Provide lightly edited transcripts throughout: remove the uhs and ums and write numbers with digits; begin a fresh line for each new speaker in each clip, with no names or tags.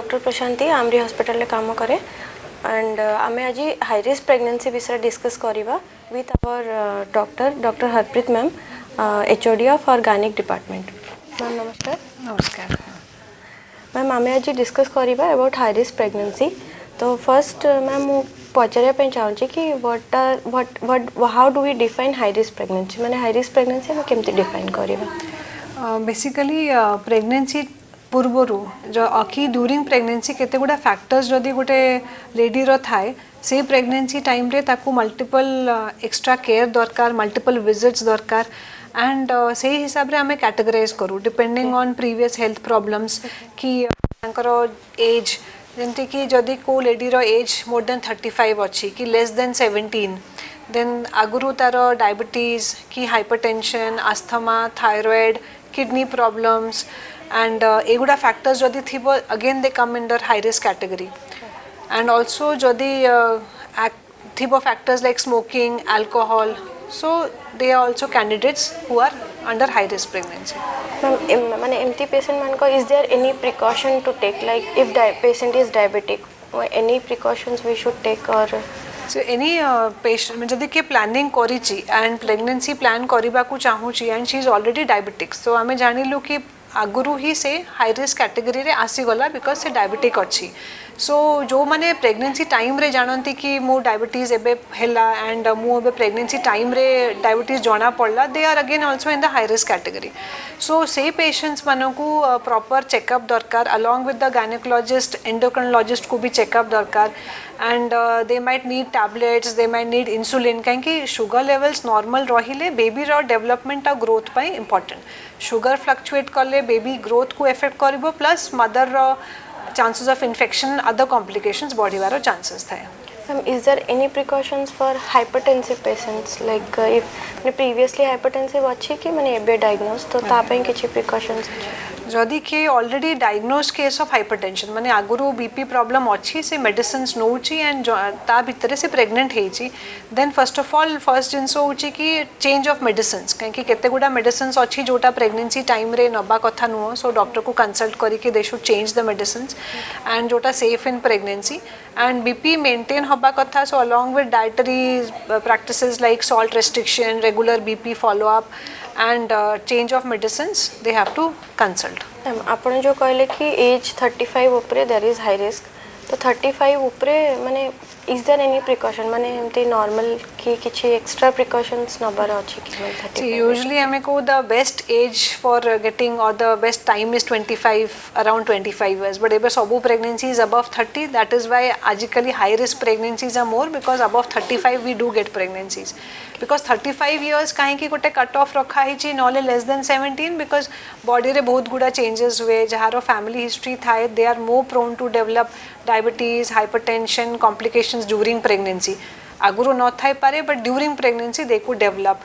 Doctor Prashanti Amri hospital में काम करे एंड आमे आज हाई रिस्क प्रेगनेंसी विषय डिस्कस करिबा with our doctor Harpreet ma'am HOD of organic department. Ma'am नमस्कार।
नमस्कार
मैम आमे आज डिस्कस करिबा अबाउट हाई रिस्क प्रेगनेंसी। तो फर्स्ट मैम मु पचारे पे चाहूँ कि what how do we define high risk pregnancy माने हाई रिस्क प्रेगनेंसी हम केमती डिफाइन करिबा।
बेसिकली प्रेगनेंसी पूर्वरु जो अखी ड्यूरिंग प्रेगनेंसी केते गुडा फैक्टर्स जदि गोटे लेडी रो थाए से प्रेगनेंसी टाइम रे ताकू मल्टीपल एक्स्ट्रा केयर दरकार मल्टीपल विजिट्स दरकार एंड से हिसाब रे हमें कैटेगराइज करू depending on previous health problems कि तांकर एज जंती कि जदि को लेडी रो एज मोर देन 35 अच्छी कि लेस देन 17 देन आगुरु तार डायबिटीज कि hypertension asthma thyroid kidney problems and एगुड़ा फैक्टर्स जदि थिबो again they come under high risk category and also जदि थिबो factors like smoking alcohol so they are also candidates who are under high risk pregnancy.
Ma'am माने एमती patient मान को is there any precaution to take like if patient is diabetic any precautions we should take और
so any patient जदि के planning करिची and pregnancy plan करबा को चाहूची and she is already diabetic so आमे जानिलु कि आगुरु ही से हाई रिस्क कैटेगरी रे आसीगला बिकज से डायबिटिक अच्छी सो जो माने प्रेगनेंसी टाइम रे जानती कि मो डायबिटीज एबे हेला एंड मु एबे प्रेगनेंसी टाइम रे डायबिटीज जाना पड़ला they are again also in the high risk category so से पेशेंट्स मानकू प्रॉपर चेकअप दरकार along with the gynaecologist endocrinologist को भी चेकअप दरकार and they might need tablets they might need insulin कहीं शुगर लेवल्स नॉर्मल रहिले baby रो development और ग्रोथ पाई इंपॉर्टेंट शुगर फ्लक्चुएट कले बेबी ग्रोथ को इफेक्ट करिवो प्लस मदर रो chances of infection other complications बढ़िवार chances थाए।
Ma'am, is there any precautions for hypertensive patients like if previously hypertensive अच्छी कि मैंने एबे diagnosed तो तापे किसी precautions
जदि के already diagnose case of hypertension माने आगुरु बीपी प्रॉब्लम अच्छी से मेडिसिन्स नौची एंड ता भितर से प्रेग्नेंट हेची then first of all first जिनस होची कि चेंज ऑफ मेडिसिन्स कहीं केते गुडा मेडिसिन्स अच्छी जोटा प्रेगनेंसी टाइम रे नबा कथा नुह सो डॉक्टर को कंसल्ट करिके they should change the medicines and जोटा safe in pregnancy and BP maintain हबा कथा so along with dietary practices like salt restriction regular BP follow up and change of medicines they have to consult।
आपण जो कहले कि as 35 ऊपर there is high risk तो 35 ऊपर माने इज देयर एनी प्रिकॉशन माने हमते नॉर्मल की किछि एक्स्ट्रा प्रिकॉशंस नबर अछि कि
यूजुअली हमें को the best age for getting और the best time is 25 around 25 years but एबे सबु pregnancies above 30 that is why आजिकली high risk pregnancies are more because above 35 we do get pregnancies because 35 years कहीं गोटे cut off रखा है नॉले less than 17 because body रे बहुत गुड़ा चेंजेस हुए जहाँ फैमिली हिस्ट्री थाए they are more prone to develop diabetes hypertension complications during pregnancy आगुरु न थाई पारे but during pregnancy they could develop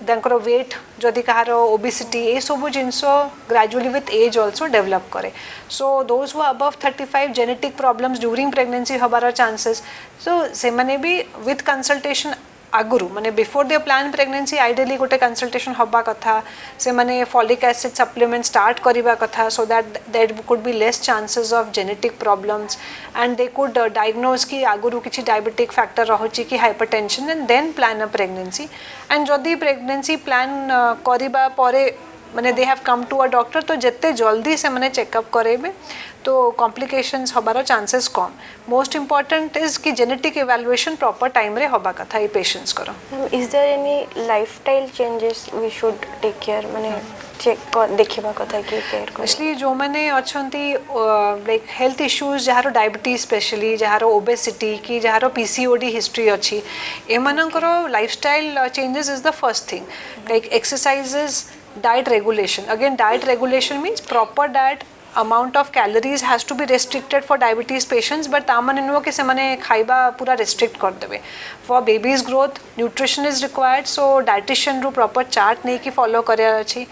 तांकर वेट जदि कहार ओबेसिटी ये सब जिनस gradually with age also develop करे so those who above 35 genetic problems during pregnancy हबार चांसेस सो से माने भी विथ कंसल्टेशन आगुरु माने before they plan pregnancy ideally गोटे कंसल्टेशन हबा कथा से माने फॉलिक एसिड सप्लीमेंट स्टार्ट करिबा कथा so that there could be less chances of genetic problems and they could diagnose कि आगुरु किछि डायबिटिक फैक्टर रहछि कि hypertension and then plan a pregnancy and जदि प्रेगनेंसी प्लान करिबा परे माने they have come to a doctor तो जिते जल्दी से माने चेकअप करेबे तो कॉम्प्लिकेशंस हबार चांसेस कम मोस्ट इम्पोर्टेंट इज कि जेनेटिक इवैल्यूएशन प्रॉपर टाइम रे हबा कथा ये पेशेंट्स करो।
Is there any lifestyle changes we should take care माने चेक देखिबा कथा कि केयर
इसलिए जो माने अछंती लाइक हेल्थ इश्यूज जहारो डायबिटीज स्पेशली जहारो ओबेसिटी कि जहारो पीसीओडी हिस्ट्री अछि एमानकर lifestyle changes is the first thing like exercises diet regulation again diet regulation means proper diet amount of calories has to be restricted for diabetes patients but तामन नुह कि से खाइबा पूरा restrict कर देबे for babies growth nutrition is required so dietitian रू proper chart नहीं कि follow करे अच्छी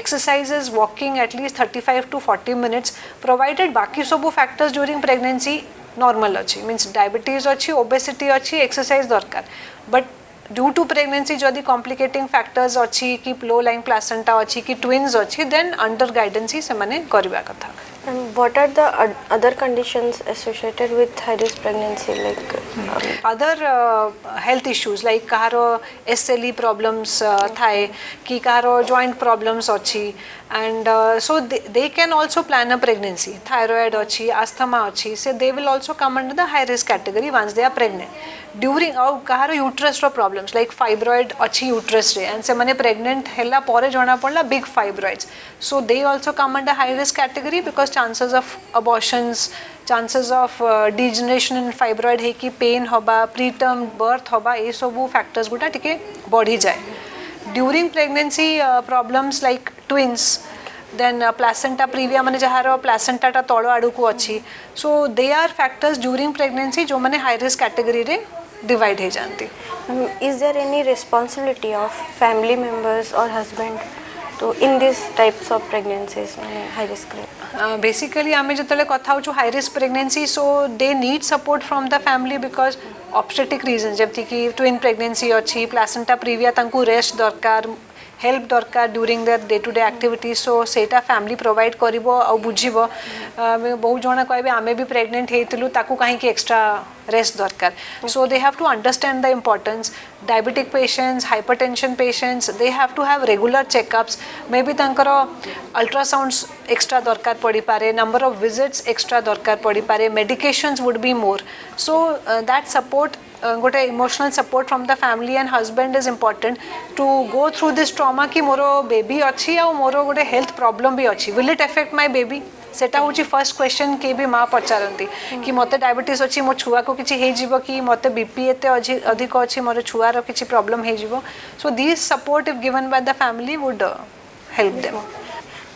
exercises walking at least 35 to 40 minutes provided बाकी सबू factors during pregnancy normal अच्छी means diabetes अच्छी obesity अच्छी exercise दरकार but ड्यू टू प्रेगनेंसी जदि कॉम्प्लिकेटिंग फैक्टर्स अच्छी कि लो लाइन प्लासेंटा अच्छी कि ट्विन्स अच्छी देन अंडर गाइडेंस ही से माने करबा कथा।
what are the other conditions associated with high risk pregnancy, like
other health issues like kaharo SLE problems thai ki kaharo joint problems achi, and so they can also plan a pregnancy. Thyroid achi, asthma achi, so they will also come under the high risk category once they are pregnant. During kaharo uterus ro problems like fibroid achi uterus re, and se mane pregnant hella pore jana padla big fibroids, so they also come under high risk category because chances of abortions, chances of degeneration in fibroid है कि pain होबा, preterm birth होबा, ये सब factors गुटा टिके बढ़ी जाए. During pregnancy problems like twins, then placenta previa माने जहाँ placenta टा तोड़ो आड़ू को अच्छी, so they are factors during pregnancy जो माने high risk category रे divide है जानती.
Is there any responsibility of family members or husband to in these types of pregnancies, high risk?
Basically आमे जतले कथा हो high risk pregnancy, so they need support from the family because obstetric reasons जबकि कि twin pregnancy अच्छी, placenta previa तंकु rest दरकार, help दरकार during their day to day activities, so सेटा family provide करिबो और बुझिबो. बहुत जणा कहबे आमे भी pregnant हेतिलु ताकू काहे कि extra rest दरकार, so they have to understand the importance. Diabetic patients, hypertension patients, they have to have regular checkups. Maybe तांकरो ultrasounds extra दरकार पड़ी पारे, number of visits extra दरकार पड़ी पारे, medications would be more, so that support गोटे emotional support from the family and husband is important to go through this trauma कि मोर baby अच्छी आ मोर गोटे हेल्थ प्रॉब्लम भी अच्छी, will it affect my baby, सेटा होची फर्स्ट क्वेश्चन के भी माँ पचारती कि मते डायबिटीज अच्छी मो छुआ को किछि हे जिवो कि मते बीपी एते अधिक अच्छी मोर छुआर किछि प्रॉब्लम हे जिवो, so this support if given by the family would help them.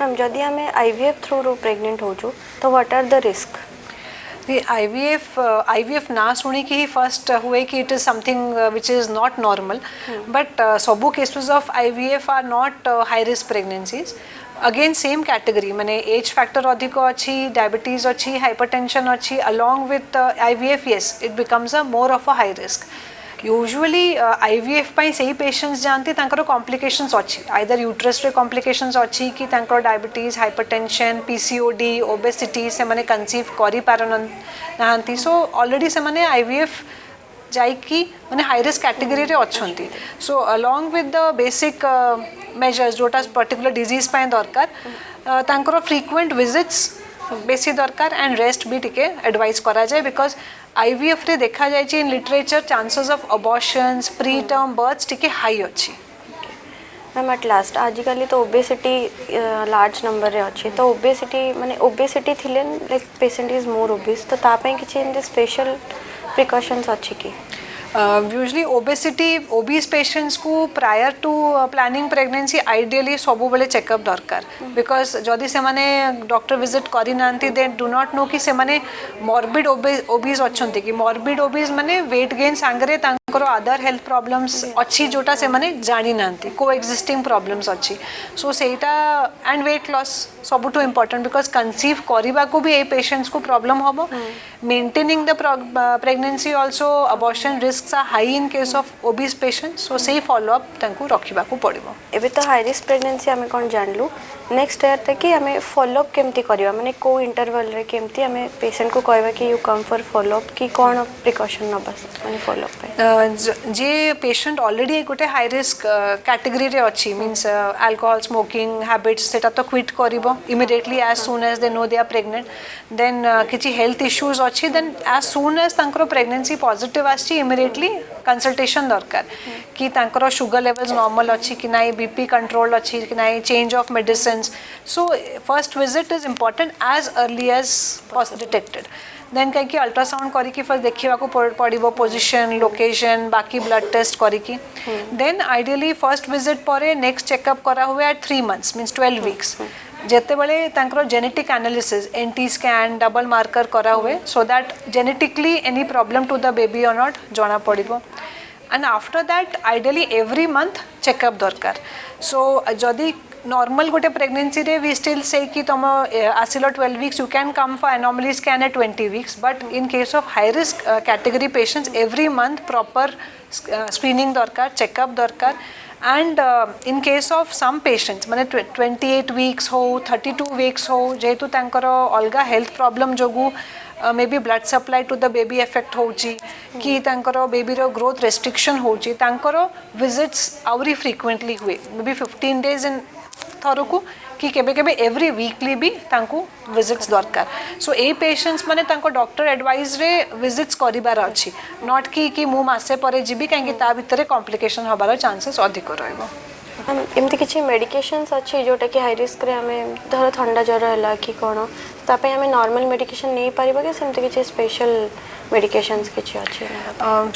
Ma'am जदि आमे IVF थ्रू प्रेग्नेंट होजु तो what are the risk?
The IVF ना सुनी कि ही फर्स्ट हुए कि it is something which is not normal, but सबू cases of IVF are not high risk pregnancies. Again same category माने age factor अधिक अच्छी, diabetes अच्छी, hypertension अच्छी, along with IVF, yes it becomes a more of a high risk. Usually IVF पाई सही patients जानती तांकरो complications अच्छी, either uterus रे complications अच्छी कि तांकरो diabetes, hypertension, PCOD, obesity से माने conceive करी पारन नांती, so already से माने IVF जाइकी माने high risk category रे अच्छी. So along with the basic measures जोटा particular disease पाई दरकार तांकरो frequent visits बेसी दरकार एंड रेस्ट भी टिके एडवाइस करा जाए बिकॉज IVF रे देखा जाए in literature chances of abortions preterm births टिके हाई अच्छी.
मैम एट लास्ट आजिकल तो ओबेसिटी लार्ज नंबर रे अच्छी, तो ओबेसिटी माने ओबेसिटी थिले like patient is more obese, तो ता पई किछि इन स्पेशल प्रिकॉशंस अच्छी की?
यूजली ओबीस पेशेंट्स को prior to planning pregnancy ideally सबु बेले चेकअप दरकार बिकॉज जदि से माने डॉक्टर विजिट करी नांती दे डू नॉट नो कि से माने मॉर्बिड ओबीस अच्छंती कि मॉर्बिड ओबीस माने वेट गेन सांगरे तांकरो अदर हेल्थ प्रॉब्लम्स अच्छी जोटा से माने जानी नांती को एक्जिस्टिंग प्रॉब्लम्स अच्छी, सो सेटा एंड वेट लॉस सबुठो इम्पोर्टेंट बिकॉज कंसीव करबा को भी ए पेशेंट्स को प्रॉब्लम होबो. Maintaining the pregnancy also abortion risks are high in case of obese patients, so से फॉलो अप तांकू रखिबा को पड़िबो.
एबे तो हाई रिस्क प्रेगनेंसी हमें कोन जानलु, नेक्स्ट ईयर तक कि हमें फॉलो अप केमती करबा माने को इंटरवल रे केमती हमें पेशेंट को कहबा कि you come for follow up कि कोन प्रिकॉशन नबस माने फॉलो अप पे
जे पेशेंट ऑलरेडी गोटे हाई रिस्क कैटेगरी रे अछि मींस अल्कोहल स्मोकिंग हैबिट्स सेटा तो क्विट करिवो immediately as soon as they know they are pregnant, then किछि हेल्थ इश्यूज अछि देन एज सून एज तांकरो प्रेगनेंसी पॉजिटिव आछि इमीडिएटली कंसल्टेशन दरकार कि तांकरो शुगर लेवल्स नॉर्मल अछि कि नाही, बीपी कंट्रोल अछि कि नाही, change of medicines, so first visit is important as early as detected. Then कहीं अल्ट्रासाउंड करी फर्स्ट देखा पड़ो पोजिशन लोकेशन बाकी ब्लड टेस्ट करी, देन आइडियली फर्स्ट विजिट पर नेक्स्ट चेकअप करा हुए एट 3 months मीन्स 12 weeks जेते बड़े तांकरो genetic analysis NT scan double marker करा हुए so that genetically any problem to the baby or not जना पड़ो. And after that ideally every month checkup दरकार. सो जदि नॉर्मल गोटे प्रेगनेंसी रे वी स्टिल से कि तुम आसिलो 12 weeks you can come for anomaly scan at 20 weeks, but in case of high risk category patients every month proper screening दरकार checkup दरकार and in case of some patients माने 28 weeks हो 32 weeks हो जेहेतु तांकर अलगा हेल्थ प्रॉब्लम जोगु may be blood supply to the baby effect होची कि तांकर बेबी रो ग्रोथ रेस्ट्रिक्शन होची तांकर विजिट्स आउरी फ्रीक्वेंटली हुए मे बी 15 डेज इन थरकू कि केबे केबे एवरी वीकली भी तांकू विजिट्स दरकार सो ए पेशेंट्स माने तांको डॉक्टर एडवाइस रे विजिट्स करिबार अछि नॉट कि मु मासे परे जिबी काहे कि ता भितरे कॉम्प्लिकेशन हबार चांसेस अधिक रहइबो
एमती किसी मेडिकेशंस अच्छी जोटा कि हाई रिस्क रे हमें धर ठंडा ज्वर है कि कौन तापे हमें नॉर्मल मेडिकेशन नहीं पारिबा कि सेमती किसी स्पेशल मेडिकेशंस किछि अछि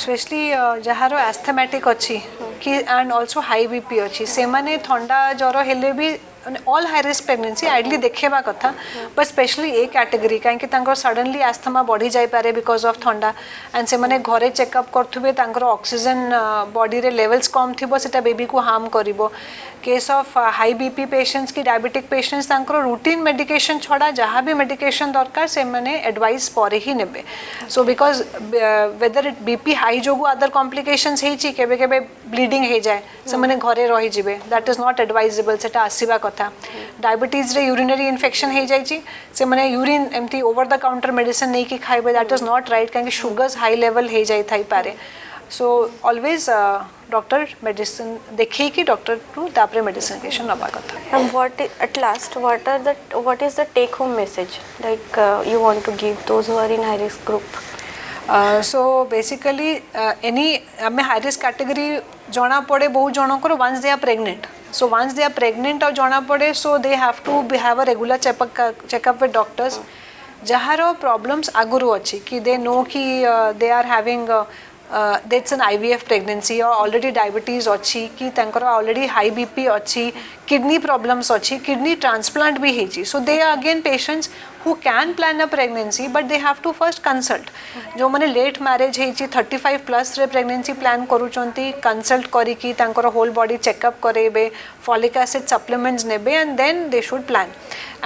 स्पेशली जहार एस्थमेटिक अच्छी कि एंड आल्सो हाई बीपी अच्छी से माने ठंडा ज्वर हेले भी all high risk pregnancy ideally देखेबा कथा बट स्पेशली ए कैटेगरी कहीं सडनली आस्थमा बढ़ी जाई पारे बिकॉज ऑफ ठंडा एंड से माने घरे चेकअप करथुबे तांकर ऑक्सीजन बॉडी रे लेवल्स कम थिबो सेटा बेबी को हार्म करिवो case of high BP patients की डायबिटिक पेशेंट्स तांकर रूटीन मेडिकेशन छड़ा जहाँ भी मेडिकेशन दरकार से माने एडवाइस पर ही नेबे so because whether it BP high जोगु अदर कॉम्प्लिकेशंस हेची केबे केबे ब्लीडिंग हे जाए से माने घरे रही जिबे दैट इज नॉट एडवाइजेबल सेटा आसीबा कथा डायबिटीज रे यूरिनरी इन्फेक्शन हे जाइची से माने यूरिन एमती ओवर द काउंटर मेडिसिन नहीं कि खाइबे दैट इज नॉट राइट काहे शुगर्स हाई लेवल हे जाई थाई पारे सो ऑलवेज डॉक्टर मेडिसिन देखिए कि डॉक्टर टू तापरे मेडिसिनेशन नबा कथा
and at last what is the take home message like you want to give those who are in high risk group
so basically any हमें high risk category जना पड़े बहुत जनकर once they are pregnant so once they are pregnant और जना पड़े so they have to have a regular checkup with doctors जहार problems आगुरु अच्छी कि दे नो कि they are having that's an IVF pregnancy or already diabetes अच्छी कि तांकर already high BP अच्छी kidney problems अच्छी kidney transplant भी हेची so they are again patients who can plan a pregnancy but they have to first consult जो माने late marriage हेची 35 plus रे pregnancy plan करूचंती consult करी कि तांकर whole body checkup करेबे folic acid supplements नेबे and then they should plan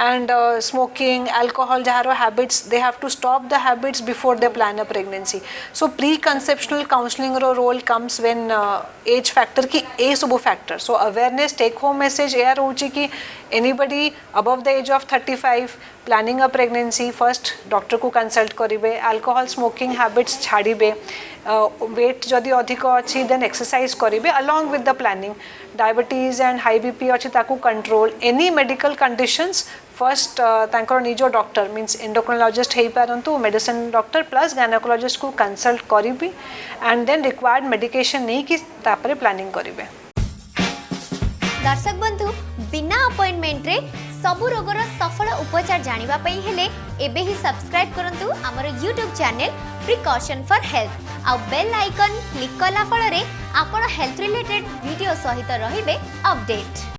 and smoking alcohol जहारो habits they have to stop the habits before they plan a pregnancy so pre-conceptional counseling row role comes when age factor की ए सब factor so awareness take home message air होची कि anybody above the age of 35 planning a pregnancy first doctor को consult करिवे alcohol smoking habits छाड़िबे weight जदि अधिक अच्छी then exercise करिवे along with the planning diabetes and high BP अच्छी ताकू control any medical conditions first तांकर निजो डॉक्टर मीन्स एंडोक्रिनोलॉजिस्ट हे पारंतु मेडिसिन डॉक्टर प्लस गायनेकोलॉजिस्ट को कंसल्ट करिवे एंड देन रिक्वायर्ड मेडिकेशन नहीं कि तापरे प्लानिंग करिवे
दर्शक बंधु बिना अपॉइंटमेंट रे सबु रोगर सफल उपचार जानिबा पई हेले एबे ही सब्सक्राइब करंतु हमर YouTube channel precaution for health आ बेल आइकन क्लिक कला फल रे आपण हेल्थ रिलेटेड वीडियो सहित रहिबे अपडेट।